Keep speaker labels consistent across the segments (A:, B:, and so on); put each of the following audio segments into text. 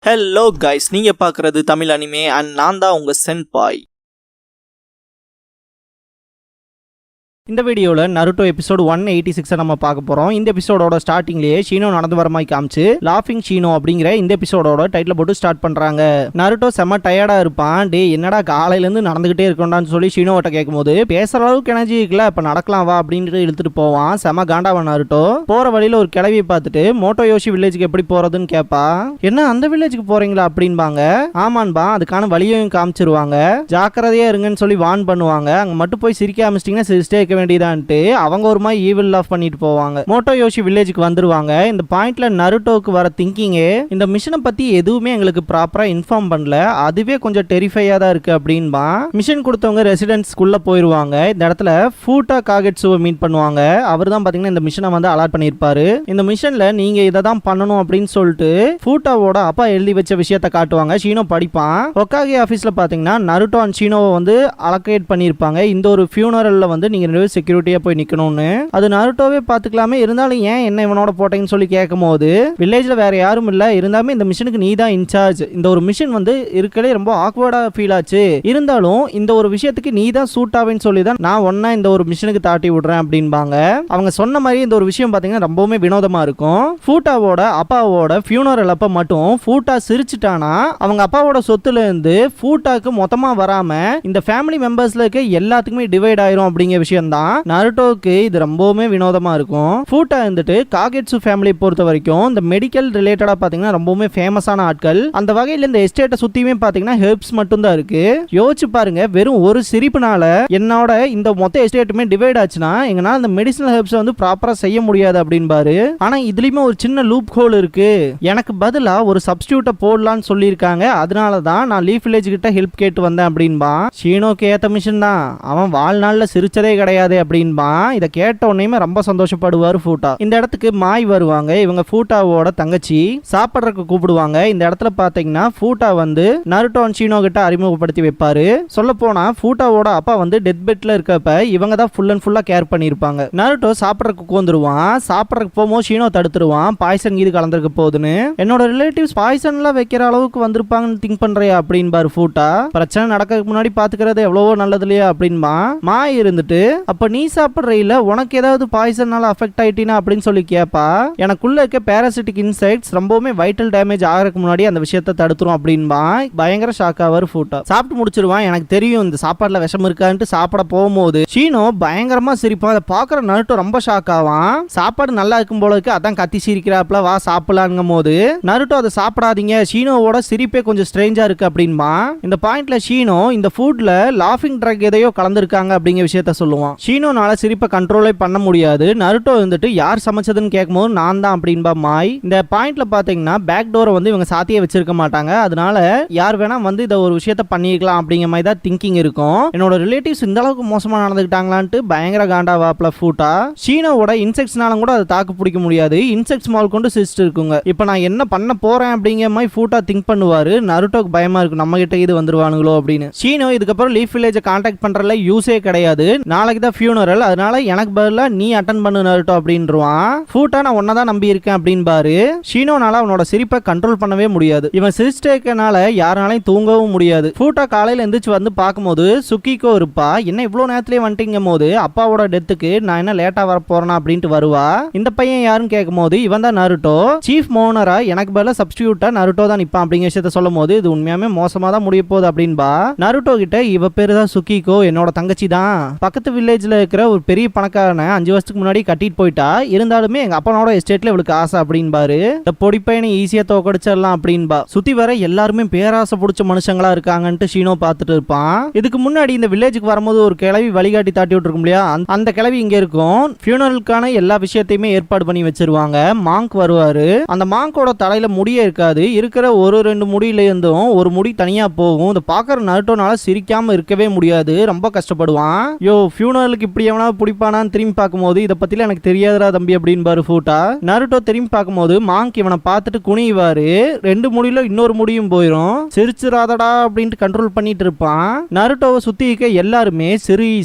A: Hello guys, நீங்க பார்க்குறது Tamil anime and நான் தான் உங்க சென்பாய்.
B: இந்த வீடியோவில் நருட்டோ எபிசோட் 186 நம்ம பார்க்க போகிறோம். இந்த எபிசோடோட ஸ்டார்டிங்லேயே ஷீனோ நடந்து வர மாதிரி காமிச்சு லாஃபிங் ஷீனோ அப்படிங்கிற இந்த எபிசோடோட டைட்டில் போட்டு ஸ்டார்ட் பண்ணுறாங்க. நருட்டோ செம்ம டயர்டாக இருப்பான். டே என்னடா காலையிலேருந்து நடந்துகிட்டே இருக்கோண்டான்னு சொல்லி ஷீனோட்ட கேட்கும்போது பேசுகிற அளவுக்கு எனர்ஜி இருக்குல்ல, இப்போ நடக்கலாம் வா அப்படின்ட்டு இழுத்துட்டு போவான். செம்ம காண்டாவன் நருட்டோ. போகிற வழியில் ஒரு கிளவியை பார்த்துட்டு மோட்டோ யோஷி வில்லேஜுக்கு எப்படி போகிறதுன்னு கேட்பா. என்ன அந்த வில்லேஜுக்கு போகிறீங்களா அப்படின்பாங்க. ஆமான்பா, அதுக்கான வழியையும் காமிச்சிருவாங்க. ஜாக்கிரதையாக இருங்கன்னு சொல்லி வார்ன் பண்ணுவாங்க. அங்கே மட்டும் போய் சிரிக்க ஆரம்பிச்சிட்டிங்கன்னா சிரிச்சிட்டே வேண்டியதான்ட்டு அவங்க ஒரு மாதிரி ஈவில் லாஃப் பண்ணிட்டு போவாங்க. மோட்டோ யோஷி வில்லேஜுக்கு வந்துருவாங்க. இந்த பாயிண்ட்ல நருட்டோக்கு வர திங்கிங்கே இந்த மிஷனை பத்தி எதுவுமே எங்களுக்கு ப்ராப்பரா இன்ஃபார்ம் பண்ணல, அதுவே கொஞ்சம் டெரிஃபையா தான் இருக்கு அப்படின்பா. மிஷன் கொடுத்தவங்க ரெசிடென்ட்ஸ்குள்ள போயிருவாங்க. இந்த இடத்துல ஃபூட்டா காகெட்சுவை மீட் பண்ணுவாங்க. அவர் தான் பாத்தீங்கன்னா இந்த மிஷனை வந்து அலாட் பண்ணியிருப்பாரு. இந்த மிஷன்ல நீங்க இதை தான் பண்ணணும் அப்படின்னு சொல்லிட்டு ஃபூட்டாவோட அப்பா எழுதி வச்ச விஷயத்த காட்டுவாங்க. ஷீனோ படிப்பான். ஒக்காகே ஆஃபீஸ்ல பாத்தீங்கன்னா நருட்டோ அண்ட் ஷீனோவை வந்து அலோகேட் பண்ணியிருப்பாங்க. இந்த ஒரு ஃபியூனரல்ல வந்து நீங்க செக்யூரிட்டியா போய் நிக்கணும்னு. அது நருட்டோவே பாத்துக்கலாமே, இருந்தாலும் ஏன் என்ன இவனோட போட்டேன்னு சொல்லி கேட்கும் போது வில்லேஜ்ல வேற யாரும் இல்ல, இருந்தாலுமே இந்த மிஷனுக்கு நீ தான் இன்சார்ஜ். இந்த ஒரு மிஷன் வந்து இருக்கலே ரொம்ப ஆக்வர்டா ஃபீல் ஆச்சு, இருந்தாலும் இந்த ஒரு விஷயத்துக்கு நீ தான் சூட் ஆவேன்னு சொல்லி தான் நான் ஒன்னா இந்த ஒரு மிஷனுக்கு தாட்டி விடுறேன் அப்படின்பாங்க. அவங்க சொன்ன மாதிரி இந்த ஒரு விஷயம் பாத்தீங்கன்னா ரொம்பவுமே வினோதமா இருக்கும். ஃபூட்டாவோட அப்பாவோட ஃபியூனரல் அப்ப மட்டும் ஃபூட்டா சிரிச்சுட்டானா அவங்க அப்பாவோட சொத்துல இருந்து ஃபூட்டாக்கு மொத்தமா வராம இந்த ஃபேமிலி மெம்பர்ஸ்ல இருக்க எல்லாத்துக்குமே டிவைட் ஆயிரும் அப்படிங்கிற விஷயம் தான் நருட்டோக்கு இது ரொம்பவுமே வினோதமா இருக்கும். ஃபூட்டா இருந்துட்டு காகெட்சு ஃபேமிலியை பொறுத்த வரைக்கும் இந்த மெடிக்கல் ரிலேட்டடா பாத்தீங்கன்னா ரொம்பவுமே ஃபேமஸான ஆட்கள். அந்த வகையில் இந்த எஸ்டேட்டை சுத்தியுமே பாத்தீங்கன்னா ஹெர்ப்ஸ் மட்டும் தான் இருக்கு. யோசிச்சு பாருங்க, வெறும் ஒரு சிரிப்புனால என்னோட இந்த மொத்த எஸ்டேட்டுமே டிவைட் ஆச்சுன்னா எங்கனால இந்த மெடிசனல் ஹெர்ப்ஸ் வந்து ப்ராப்பரா செய்ய முடியாது அப்படின்பாரு. ஆனா இதுலயுமே ஒரு சின்ன லூப் ஹோல் இருக்கு, எனக்கு பதிலா ஒரு சப்ஸ்டியூட்டை போடலான்னு சொல்லியிருக்காங்க, அதனால தான் நான் லீஃப் வில்லேஜ் கிட்ட ஹெல்ப் கேட்டு வந்தேன் அப்படின்பா. ஷீனோக்கு ஏத்த மிஷன் தான், அவன் வாழ்நாள்ல சிரிச்சதே கிடையாது அப்படின்பா. இதை கேட்ட உடனே ரொம்ப சந்தோஷப்படுவார் ஃபூட்டா. இந்த இடத்துக்கு மாய் வருவாங்க. இவங்க ஃபூட்டாவோட தங்கச்சி சாப்பிட்றதுக்கு கூப்பிடுவாங்க. இந்த இடத்துல பாத்தீங்கன்னா ஃபூட்டா வந்து நருட்டோ ஷீனோ கிட்ட அறிமுகப்படுத்தி வைப்பாரு. சொல்ல போனா ஃபூட்டாவோட அப்பா வந்து டெத் பெட்ல இருக்கப்ப இவங்க தான் ஃபுல் அண்ட் ஃபுல்லா கேர் பண்ணிருப்பாங்க. நருட்டோ சாப்பிட்றதுக்கு உட்காந்துருவான். சாப்பிட்றதுக்கு போகும்போது ஷீனோ தடுத்துருவான், பாய்சன் இது கலந்துருக்கு போகுதுன்னு. என்னோட ரிலேட்டிவ்ஸ் பாய்சன்லாம் வைக்கிற அளவுக்கு வந்திருப்பாங்கன்னு திங்க் பண்றியா அப்படின்பாரு ஃபூட்டா. பிரச்சனை நடக்கிறதுக்கு முன்னாடி பாத்துக்கிறது எவ்வளவோ நல்லது இல்லையா அப்படின்பா. மாய் இருந்துட்டு அப்ப நீ சாப்பிட்றீல உனக்கு ஏதாவது பாய்சனால அஃபெக்ட் ஆயிட்டினா அப்படின்னு சொல்லி கேட்பா. எனக்குள்ள இருக்க பேராசிட்டிக் இன்செக்ட்ஸ் ரொம்பவுமே வைட்டல் டேமேஜ் ஆகிறதுக்கு முன்னாடி அந்த விஷயத்தை தடுத்துரும் அப்படின்பா. பயங்கர ஷாக் ஆவார் ஃபூட்டா. சாப்பிட்டு முடிச்சிருவான். எனக்கு தெரியும் இந்த சாப்பாடுல விஷம் இருக்கான்ட்டு சாப்பிட போகும்போது ஷீனோ பயங்கரமா சிரிப்பான். அதை பாக்குற நருட்டோ ரொம்ப ஷாக் ஆவான். சாப்பாடு நல்லா இருக்கும் போல இருக்கு, அதான் கத்தி சிரிக்கிறாப்ல, வா சாப்பிடலாங்கும் போது நருட்டோ அதை சாப்பிடாதீங்க, ஷீனோவோட சிரிப்பே கொஞ்சம் ஸ்ட்ரேஞ்சா இருக்கு அப்படின்பா. இந்த பாயிண்ட்ல ஷீனோ இந்த ஃபுட்ல லாஃபிங் ட்ரக் எதையோ கலந்துருக்காங்க அப்படிங்கிற விஷயத்த சொல்லுவான். ஷீனோனால சிரிப்பை கண்ட்ரோலே பண்ண முடியாது. நருட்டோ வந்துட்டு யார் சமைச்சதுன்னு கேட்கும்போது நான் தான் அப்படின்பா மாய். இந்த பாயிண்ட்ல பாத்தீங்கன்னா பேக் டோரை வந்து இவங்க சாத்தியே வச்சிருக்க மாட்டாங்க, அதனால யார் வேணா வந்து இதை ஒரு விஷயத்த பண்ணிருக்கலாம் அப்படிங்கிற மாதிரி தான் திங்கிங் இருக்கும். என்னோட ரிலேட்டிவ்ஸ் இந்த அளவுக்கு மோசமா நடந்துக்கிட்டாங்களான்ட்டு பயங்கர காண்டா வாப்ல ஃபூட்டா. ஷீனோவோட இன்செக்ட்ஸ்னாலும் கூட அதை தாக்கு பிடிக்க முடியாது, இன்செக்ட்ஸ் மால் கொண்டு சிஸ்ட் இருக்குங்க. இப்போ நான் என்ன பண்ண போறேன் அப்படிங்கிற மாதிரி ஃபூட்டா திங்க் பண்ணுவாரு. நருட்டோக்கு பயமா இருக்கு, நம்ம கிட்ட இது வந்துருவானுங்களோ அப்படின்னு. ஷீனோ இதுக்கப்புறம் லீஃப் வில்லேஜை கான்டாக்ட் பண்றதுல யூஸே கிடையாது, நாளைக்கு தான் ஃபியூனரல், அதனால எனக்கு பதிலா நீ அட்டன் பண்ணு நருட்டோ அப்படின்றான். ஃபூட்டா நான் ஒன்னதான் நம்பி இருக்கேன் அப்படின்பாரு. ஷீனோனால அவனோட சிரிப்பை கண்ட்ரோல் பண்ணவே முடியாது. இவன் சிரிச்சிட்டேக்கனால யாராலையும் தூங்கவும் முடியாது. ஃபூட்டா காலையில எந்திரிச்சு வந்து பார்க்கும்போது சுக்கிக்கோ இருப்பா. என்ன இவ்வளவு நேரத்திலே வந்துட்டீங்கும் போது அப்பாவோட டெத்துக்கு நான் என்ன லேட்டா வர போறேனா அப்படின்ட்டு வருவா. இந்த பையன் யாருன்னு கேட்கும் போது இவன் தான் நருட்டோ. சீஃப் மோனரா எனக்கு பதிலா சப்ஸ்டியூட்டா நருட்டோ தான் நிப்பான் அப்படிங்கிற விஷயத்த சொல்லும் போது இது உண்மையாமே மோசமா தான் முடிய போகுது அப்படின்பா. நருட்டோ கிட்ட இவ பேரு தான் சுக்கிக்கோ, என்னோட தங்கச்சி தான், பக்கத்து வில்லேஜ்ல இருக்கிற ஒரு பெரிய பணக்காரனை 5 வருஷத்துக்கு முன்னாடி கட்டிட்டு போயிட்டா, இருந்தாலுமே எங்க அப்பனோட எஸ்டேட்ல இவளுக்கு ஆசை அப்படின்பாரு. இந்த பொடி பையனை ஈஸியா தோக்கடிச்சிடலாம் அப்படின்பா. சுத்தி வர எல்லாருமே பேராசை பிடிச்ச மனுஷங்களா இருக்காங்கன்ட்டு ஷீனோ பார்த்துட்டு இருப்பான். இதுக்கு முன்னாடி இந்த வில்லேஜுக்கு வரும்போது ஒரு கிளவி வழிகாட்டி தாட்டி விட்டுருக்கும் இல்லையா, அந்த கிளவி இங்க இருக்கும். ஃபியூனரலுக்கான எல்லா விஷயத்தையுமே ஏற்பாடு பண்ணி வச்சிருவாங்க. மாங்க் வருவாரு. அந்த மாங்கோட தலையில முடியே இருக்காது, இருக்கிற ஒரு 2 முடியில இருந்தும் ஒரு முடி தனியா போகும். இதை பாக்குற நருட்டோனால சிரிக்காம இருக்கவே முடியாது, ரொம்ப கஷ்டப்படுவான். யோ ஃபியூனரல் ஃபியூனரலுக்கு இப்படி எவனா பிடிப்பானான்னு திரும்பி பார்க்கும்போது இதை பத்தில எனக்கு தெரியாதரா தம்பி அப்படின்பாரு ஃபூட்டா. நருட்டோ திரும்பி பார்க்கும்போது மாங்க் இவனை பார்த்துட்டு குனிவாரு. 2 முடியில இன்னொரு முடியும் போயிடும். சிரிச்சிராதடா அப்படின்ட்டு கண்ட்ரோல் பண்ணிட்டு இருப்பான். நருட்டோவை சுத்தி இருக்க எல்லாருமே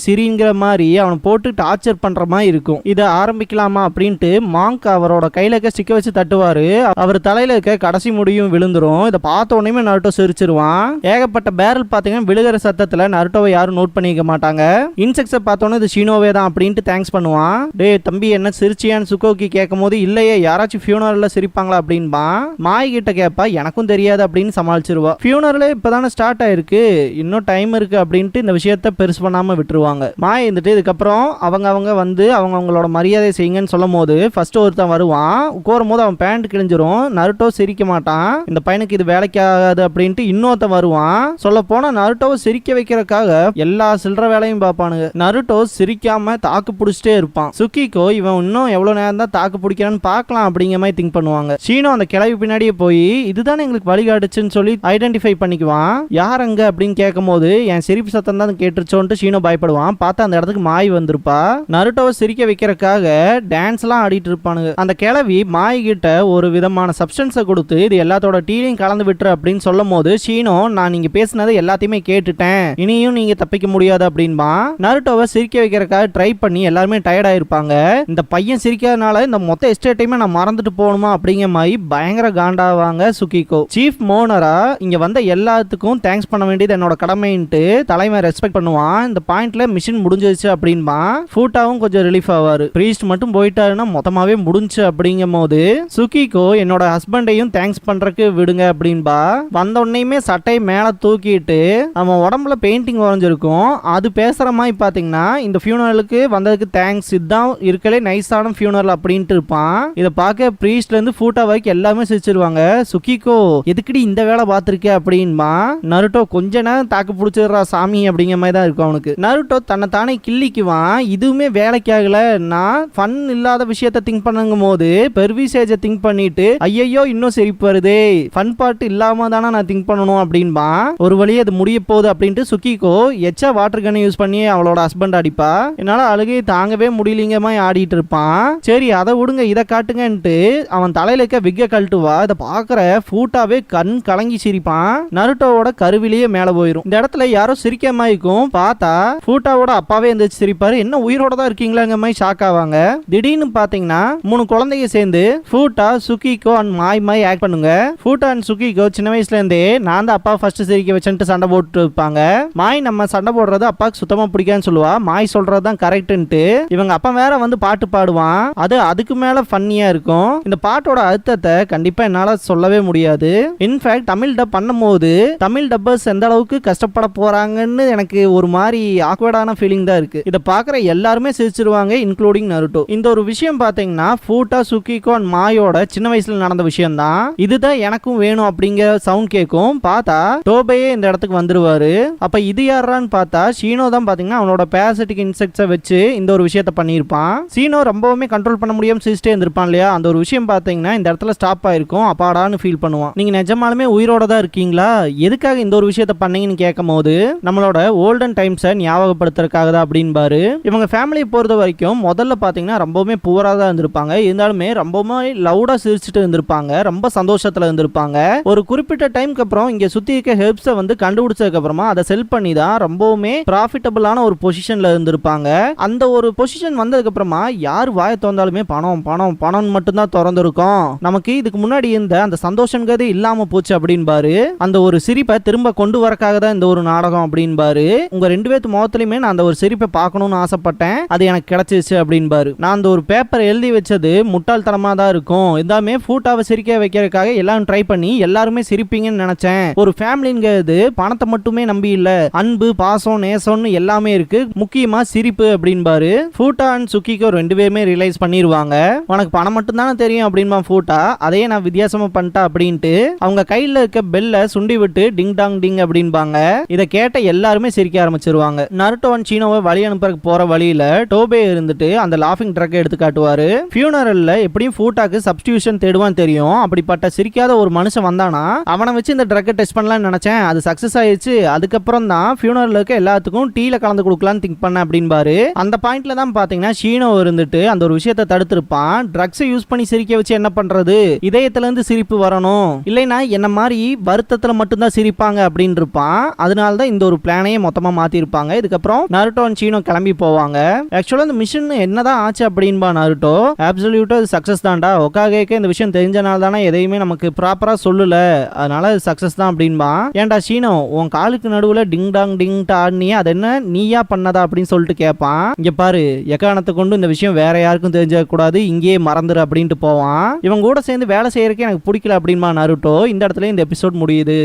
B: சிரிங்கிற மாதிரி அவனை போட்டு டார்ச்சர் பண்ற மாதிரி இருக்கும். இதை ஆரம்பிக்கலாமா அப்படின்ட்டு மாங்க் அவரோட கையில இருக்க ஸ்டிக்க வச்சு தட்டுவாரு. அவர் தலையில இருக்க கடைசி முடியும் விழுந்துரும். இதை பார்த்த உடனே நருட்டோ சிரிச்சிருவான். ஏகப்பட்ட பேரல் பாத்தீங்கன்னா விழுகிற சத்தத்துல நருட்டோவை யாரும் நோட் பண்ணிக்க மாட்டாங்க. இன்செக்ட்ஸை பார்த்தோன்னே இது ஷீனோவே தான் அப்படின்ட்டு தேங்க்ஸ் பண்ணுவான். டே தம்பி என்ன சிரிச்சியான்னு சுக்கோக்கி கேட்கும் போது இல்லையே யாராச்சும் ஃபியூனரல்ல சிரிப்பாங்களா அப்படின்பா. மாய் கிட்ட கேட்பா எனக்கும் தெரியாது அப்படின்னு சமாளிச்சிருவா. ஃபியூனரலே இப்பதானே ஸ்டார்ட் ஆயிருக்கு, இன்னும் டைம் இருக்கு அப்படின்ட்டு இந்த விஷயத்த பெருசு பண்ணாம விட்டுருவாங்க. மாய் இருந்துட்டு இதுக்கப்புறம் அவங்க வந்து அவங்களோட மரியாதை செய்யுங்கன்னு சொல்லும் போது ஃபர்ஸ்ட் ஒருத்தன் வருவான். உட்காரும் போது அவன் பேண்ட் கிழிஞ்சிரும். நருட்டோ சிரிக்க மாட்டான். இந்த பையனுக்கு இது வேலைக்கு ஆகாது அப்படின்ட்டு இன்னொருத்தன் வருவான். சொல்ல போனா நருட்டோவை சிரிக்க வைக்கிறதுக்காக எல்லா சில்லற வேலையும் பார்ப்பானுங்க. நருட்டோ சிரிக்காம தாக்கு பிடிச்சிட்டே இருப்பான். சுக்கிக்கோ இவன் இன்னும் எவ்வளவு நேரம் தான் தாக்கு பிடிக்கிறான்னு பார்க்கலாம் அப்படிங்கிற மாதிரி திங்க் பண்ணுவாங்க. ஷீனோ அந்த கிளவி பின்னாடியே போய் இதுதான் எங்களுக்கு வழிகாட்டுச்சுன்னு சொல்லி ஐடென்டிஃபை பண்ணிக்குவான். யார் அங்க அப்படின்னு கேட்கும் போது என் சிரிப்பு சத்தம் தான் கேட்டுருச்சோன்ட்டு ஷீனோ பயப்படுவான். பார்த்தா அந்த இடத்துக்கு மாய் வந்திருப்பா. நருட்டோவை சிரிக்க வைக்கிறதுக்காக டான்ஸ் எல்லாம் ஆடிட்டு இருப்பானுங்க. அந்த கிளவி மாய் கிட்ட ஒரு விதமான சப்ஸ்டன்ஸை கொடுத்து இது எல்லாத்தோட டீலையும் கலந்து விட்டுரு அப்படின்னு சொல்லும் போது ஷீனோ நான் நீங்க பேசினது எல்லாத்தையுமே கேட்டுட்டேன், இனியும் நீங்க தப்பிக்க முடியாது அப்படின்பா. நருட்டோவை சிரிக்க வைக்கிறதுக்காக ட்ரை பண்ணி எல்லாருமே டயர்ட் ஆயிருப்பாங்க. இந்த பையன் சிரிக்கிறதுனால இந்த மொத்த எஸ்டேட்டையுமே நான் மறந்துட்டு போகணுமா அப்படிங்கிற மாதிரி பயங்கர காண்டாவாங்க சுக்கிக்கோ. சீஃப் மோனரா இங்க வந்த எல்லாத்துக்கும் தேங்க்ஸ் பண்ண வேண்டியது என்னோட கடமைன்ட்டு தலைமை ரெஸ்பெக்ட் பண்ணுவான். இந்த பாயிண்ட்ல மிஷன் முடிஞ்சிருச்சு அப்படின்பா. ஃபூட்டாவும் கொஞ்சம் ரிலீஃப் ஆவாரு. பிரீஸ்ட் மட்டும் போயிட்டாருன்னா மொத்தமாவே முடிஞ்சு அப்படிங்கும் போது சுக்கிக்கோ என்னோட ஹஸ்பண்டையும் தேங்க்ஸ் பண்றதுக்கு விடுங்க அப்படின்பா. வந்த உடனேயுமே சட்டையை மேல தூக்கிட்டு அவன் உடம்புல பெயிண்டிங் வரைஞ்சிருக்கும். அது பேசுற மாதிரி பாத்தீங்கன்னா இந்த ஃபியூனரலுக்கு வந்ததுக்கு தேங்க்ஸ், இதுதான் இருக்கலே நைஸான ஃபியூனரல் அப்படின்ட்டு இருப்பான். இதை பார்க்க பிரீஸ்ட்ல இருந்து ஃபூட்டா வரைக்கும் எல்லாமே சிரிச்சிருவாங்க. சுக்கிக்கோ எதுக்கடி இந்த வேலை பார்த்திருக்க அப்படின்பா. நருட்டோ கொஞ்ச நேரம் தாக்கு பிடிச்சிடுறா சாமி அப்படிங்கிற மாதிரி தான் இருக்கும் அவனுக்கு. நருட்டோ தன்னை தானே கிள்ளிக்குவான். இதுவுமே வேலைக்கு ஆகல, நான் ஃபன் இல்லாத விஷயத்த திங்க் பண்ணுங்கும் போது பெர்விசேஜை திங்க் பண்ணிட்டு ஐயோ இன்னும் சிரிப்பு வருதே, ஃபன் பார்ட் இல்லாம தானே நான் திங்க் பண்ணணும் அப்படின்பா. ஒரு வழியே அது முடிய போகுது அப்படின்ட்டு சுக்கிக்கோ எச்சா வாட்டர் கன் யூஸ் பண்ணி அவளோட ஹஸ்பண்ட் அடிப்பா. என்னால அழுகை தாங்கவே முடியலிங்க மாதிரி ஆடிட்டு இருப்பான். சரி அதை விடுங்க இதை காட்டுங்கன்ட்டு அவன் தலையில இருக்க விக்க கழட்டுவா. இதை பாக்குற ஃபூட்டாவே கண் கலங்கி சிரிப்பான். நருட்டோவோட கருவிலேயே மேல போயிரும். இந்த இடத்துல யாரோ சிரிக்க மாதிரி இருக்கும். பார்த்தா ஃபூட்டாவோட அப்பாவே எந்திரிச்சு சிரிப்பாரு. என்ன உயிரோட தான் இருக்கீங்களாங்க மாதிரி ஷாக் ஆவாங்க. திடீர்னு பாத்தீங்கன்னா 3 குழந்தைங்க சேர்ந்து ஃபூட்டா சுக்கிக்கோ அண்ட் மாய் ஆக்ட் பண்ணுங்க. ஃபூட்டா அண்ட் சுக்கிக்கோ சின்ன வயசுல இருந்தே நான் தான் அப்பா ஃபர்ஸ்ட் சிரிக்க வச்சுட்டு சண்டை போட்டு இருப்பாங்க. மாய் நம்ம சண்டை போடுறது அப்பாவுக்கு சுத்தமா பிடிக்கான்னு சொல்லுவா. மாய் சொல்றது தான் கரெக்ட்ன்ட்டு இவங்க அப்பா வேற வந்து பாட்டு பாடுவான். அதுக்கு மேல ஃபன்னியா இருக்கும். இந்த பாட்டோட அர்த்தத்தை கண்டிப்பா என்னால சொல்லவே முடியாது. இன்ஃபேக்ட் தமிழ் டப் பண்ணும்போது தமிழ் டப்பர்ஸ் எந்த அளவுக்கு கஷ்டப்பட போறாங்கன்னு எனக்கு ஒரு மாதிரி ஆக்வர்டான ஃபீலிங் தான் இருக்கு. இதை பாக்குற எல்லாருமே சிரிச்சிருவாங்க இன்க்ளூடிங் நருட்டோ. இந்த ஒரு விஷயம் பாத்தீங்கன்னா ஃபூட்டா சுக்கிக்கோ அண்ட் மாயோட சின்ன வயசுல நடந்த விஷயம் தான். இதுதான் எனக்கும் வேணும் அப்படிங்கிற சவுண்ட் கேட்கும். பார்த்தா டோபேயே இந்த இடத்துக்கு வந்துருவாரு. அப்ப இது யாரான்னு பார்த்தா ஷீனோ தான். பாத்தீங்கன்னா அவனோட பேரசிட்டிக் இன்செக்ட்ஸை வச்சு இந்த ஒரு விஷயத்த பண்ணியிருப்பான். ஷீனோ ரொம்பவுமே கண்ட்ரோல் பண்ண முடியாம சிரிச்சிட்டே இருந்திருப்பான் இல்லையா. அந்த ஒரு விஷயம் பாத்தீங்கன்னா இந்த இடத்துல ஸ்டாப் ஆயிருக்கும். அப்பாடான்னு ஃபீல் பண்ணுவான். நீங்க நிஜமாலுமே உயிரோட தான் இருக்கீங்களா, எதுக்காக இந்த ஒரு விஷயத்த பண்ணீங்கன்னு கேட்கும் போது நம்மளோட ஓல்டன் டைம்ஸை ஞாபகப்படுத்துறதுக்காக தான் அப்படின்பாரு. இவங்க ஃபேமிலியை பொறுத்த வரைக்கும் முதல்ல பாத்தீங்கன்னா ரொம்பவுமே புவரா தான் இருந்திருப்பாங்க. இருந்தாலுமே ரொம்பவுமே லவுடா சிரிச்சுட்டு இருந்திருப்பாங்க. ரொம்ப சந்தோஷத்துல இருந்திருப்பாங்க. ஒரு குறிப்பிட்ட டைம்க்கு அப்புறம் இங்க சுத்தி இருக்க ஹெர்ப்ஸை வந்து கண்டுபிடிச்சதுக்கு அப்புறமா அதை செல் பண்ணி தான் ரொம்பவுமே ப்ராஃபிட்டபிளான ஒரு பொசிஷன்ல இருந்திருப்பாங்க. அந்த ஒரு பொசிஷன் வந்ததுக்கு அப்புறமா யார் வாயை திறந்தாலுமே பணம் பணம் பணம் மட்டும்தான் திறந்திருக்கும். நமக்கு இதுக்கு முன்னாடி இருந்த அந்த சந்தோஷங்கிறது இல்லாம போச்சு அப்படின்பாரு. அந்த ஒரு சிரிப்பை திரும்ப கொண்டு வரக்காக தான் இந்த ஒரு நாடகம் அப்படின்பாரு. உங்க 2 பேத்து முகத்திலுமே நான் அந்த ஒரு சிரிப்பை பார்க்கணும்னு ஆசைப்பட்டேன், அது எனக்கு கிடைச்சிருச்சு அப்படின்பாரு. நான் அந்த ஒரு பேப்பர் எழுதி வச்சது முட்டாள்தனமா தான் இருக்கும். எல்லாமே ஃபூட்டாவை சிரிக்க வைக்கிறதுக்காக எல்லாரும் ட்ரை பண்ணி எல்லாருமே சிரிப்பீங்கன்னு நினைச்சேன். ஒரு ஃபேமிலிங்கிறது பணத்தை மட்டுமே நம்பி இல்ல, அன்பு பாசம் நேசம்னு எல்லாமே இருக்கு, முக்கியமா சிரிப்பு அப்படின்பாரு. ஃபூட்டா அண்ட் சுக்கிக்கோ 2 பேருமே ரியலைஸ் பண்ணிருவாங்க. உனக்கு பணம் மட்டும் தானே தெரியும் அப்படின்பா ஃபூட்டா. அதையே நான் வித்தியாசமா பண்ணிட்டா அப்படின்ட்டு அவங்க கையில இருக்க பெல்ல சுண்டி விட்டு டிங் டாங் டிங் அப்படின்பாங்க. இதை கேட்ட எல்லாருமே சிரிக்க ஆரம்பிச்சிருவாங்க. நருட்டோ அண்ட் ஷீனோவை வழி அனுப்புறதுக்கு போற வழியில டோபே இருந்துட்டு அந்த லாஃபிங் ட்ரக் எடுத்து காட்டுவாரு. ஃபியூனரல்ல எப்படியும் ஃபூட்டாக்கு சப்ஸ்டியூஷன் தேடுவான்னு தெரியும். அப்படிப்பட்ட சிரிக்காத ஒரு மனுஷன் வந்தானா அவனை வச்சு இந்த ட்ரக்கை டெஸ்ட் பண்ணலாம்னு நினைச்சேன். அது சக்சஸ் ஆயிடுச்சு. அதுக்கப்புறம் தான் ஃபியூனரல் இருக்க எல்லாத்துக்கும் டீல கலந்து கொடுக்கலாம்னு திங்க் பண்ண அப்படின்பாரு. அந்த பாயிண்ட்ல தான் பாத்தீங்கன்னா ஷீனோ இருந்துட்டு அந்த ஒரு விஷயத்தை தடுத்திருப்பான். ட்ரக்ஸை யூஸ் பண்ணி சிரிக்க வச்சு என்ன பண்றது, இதயத்துல இருந்து சிரிப்பு வரணும், இல்லைன்னா என்ன மாதிரி வருத்தத்துல மட்டும்தான் சிரிப்பாங்க அப்படின்னு இருப்பான். அதனாலதான் இந்த ஒரு பிளானையே மொத்தமா மாத்தி இருப்பாங்க. இதுக்கப்புறம் நருட்டோ அண்ட் ஷீனோ கிளம்பி போவாங்க. ஆக்சுவலா இந்த மிஷன் என்னதான் ஆச்சு அப்படின்பா நருட்டோ. அப்சல்யூட்டா சக்சஸ் தான்டா, ஒக்காகேக்கு இந்த விஷயம் தெரிஞ்சனால தானே எதையுமே நமக்கு ப்ராப்பரா சொல்லல, அதனால சக்சஸ் தான் அப்படின்பா. ஏன்டா ஷீனோ, உன் காலுக்கு நடுவுல டிங் டாங் டிங் டான்னு அது என்ன நீயா பண்ணதா அப்படின்னு சொல்லிட்டு கேட்பான். இங்க பாரு, எக்காரணத்தை கொண்டு இந்த விஷயம் வேற யாருக்கும் தெரிஞ்சிட கூடாது, இங்கேயே மறந்துரு அப்படின்ட்டு போவான். இவன் கூட சேர்ந்து வேலை செய்யறதுக்கு எனக்கு பிடிக்கல அப்படின்பா நருட்டோ. இந்த இடத்துல இந்த எபிசோட் முடியுது.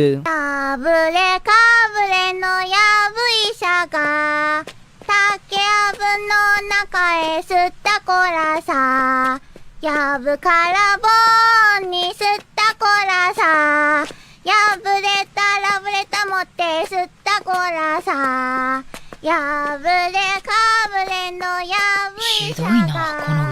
C: やぶからぼんに吸ったコラさ、やぶれたラブレタ持って吸ったコラさ、やぶれかぶれのやぶいさが。ひどいなこの